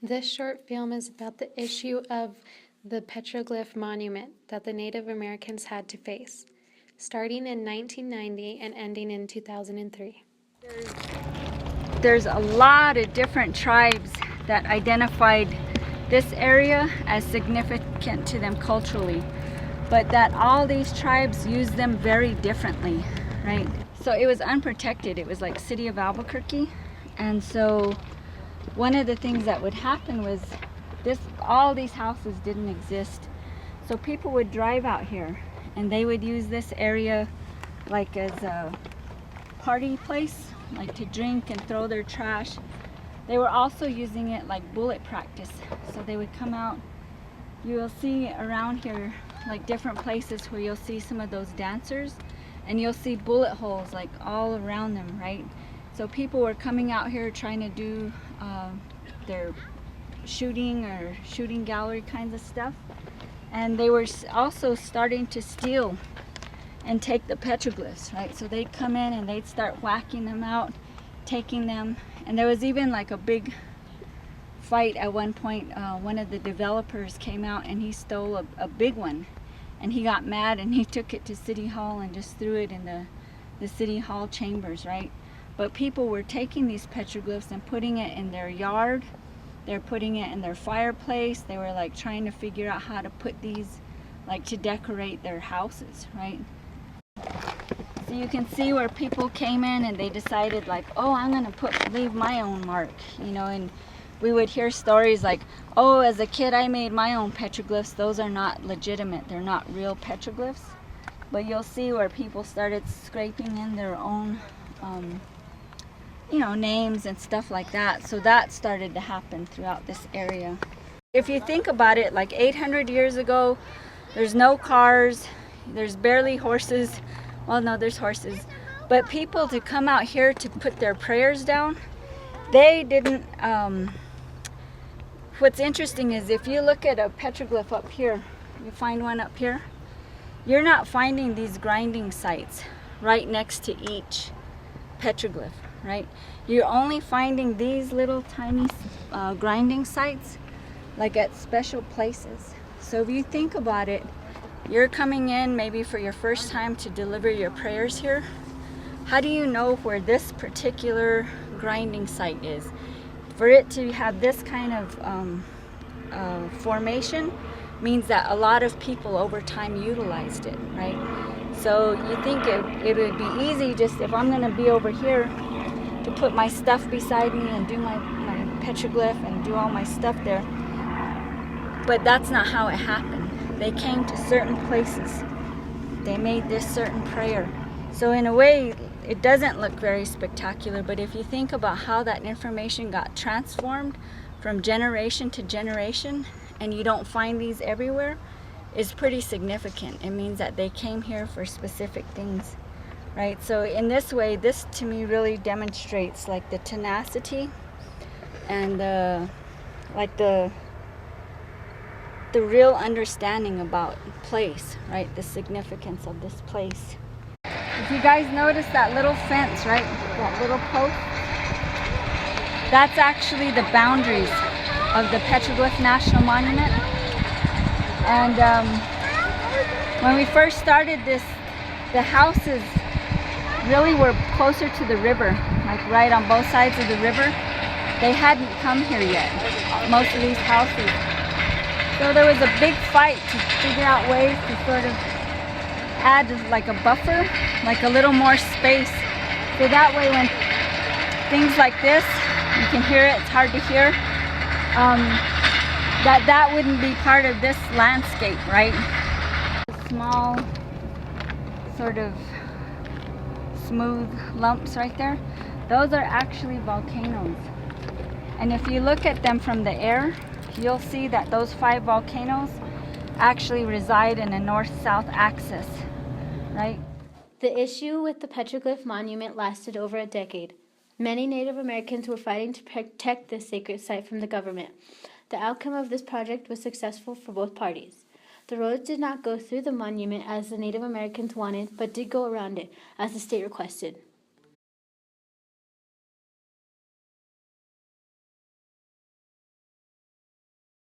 This short film is about the issue of the petroglyph monument that the Native Americans had to face, starting in 1990 and ending in 2003. There's a lot of different tribes that identified this area as significant to them culturally, but that all these tribes use them very differently, right? So it was unprotected. It was like city of Albuquerque, and so one of the things that would happen was all these houses didn't exist, so people would drive out here and they would use this area like as a party place, like to drink and throw their trash. They were also using it like bullet practice, so they would come out. You will see around here like different places where you'll see some of those dancers, and you'll see bullet holes like all around them, right? So people were coming out here trying to do their shooting or shooting gallery kinds of stuff, and they were also starting to steal and take the petroglyphs, right? So they'd come in and they'd start whacking them out, taking them, and there was even like a big fight at one point. One of the developers came out and he stole a big one, and he got mad and he took it to City Hall and just threw it in the City Hall chambers, right? But people were taking these petroglyphs and putting it in their yard. They're putting it in their fireplace. They were like trying to figure out how to put these like to decorate their houses, right? So you can see where people came in and they decided like, oh, I'm gonna leave my own mark, you know. And we would hear stories like, oh, as a kid I made my own petroglyphs. Those are not legitimate, they're not real petroglyphs. But you'll see where people started scraping in their own you know, names and stuff like that. So that started to happen throughout this area. If you think about it, like 800 years ago, there's no cars, there's barely horses. Well, no, there's horses. But people to come out here to put their prayers down, they didn't. What's interesting is if you look at a petroglyph up here, you find one up here, you're not finding these grinding sites right next to each petroglyph, right? You're only finding these little tiny grinding sites like at special places. So if you think about it, you're coming in maybe for your first time to deliver your prayers here. How do you know where this particular grinding site is? For it to have this kind of formation means that a lot of people over time utilized it, right? So you think it would be easy just if I'm gonna be over here to put my stuff beside me and do my petroglyph and do all my stuff there. But that's not how it happened. They came to certain places. They made this certain prayer. So in a way, it doesn't look very spectacular, but if you think about how that information got transformed from generation to generation, and you don't find these everywhere, is pretty significant. It means that they came here for specific things, right? So in this way, this to me really demonstrates like the tenacity and the real understanding about place, right? The significance of this place. If you guys notice that little fence, right? That little post, that's actually the boundaries of the Petroglyph National Monument. And when we first started this, the houses really were closer to the river, like right on both sides of the river. They hadn't come here yet, most of these houses. So there was a big fight to figure out ways to sort of add like a buffer, like a little more space. So that way when things like this, you can hear it, it's hard to hear, that wouldn't be part of this landscape, right? Small, sort of smooth lumps right there, those are actually volcanoes. And if you look at them from the air, you'll see that those 5 volcanoes actually reside in a north-south axis, right? The issue with the petroglyph monument lasted over a decade. Many Native Americans were fighting to protect this sacred site from the government. The outcome of this project was successful for both parties. The roads did not go through the monument as the Native Americans wanted, but did go around it, as the state requested.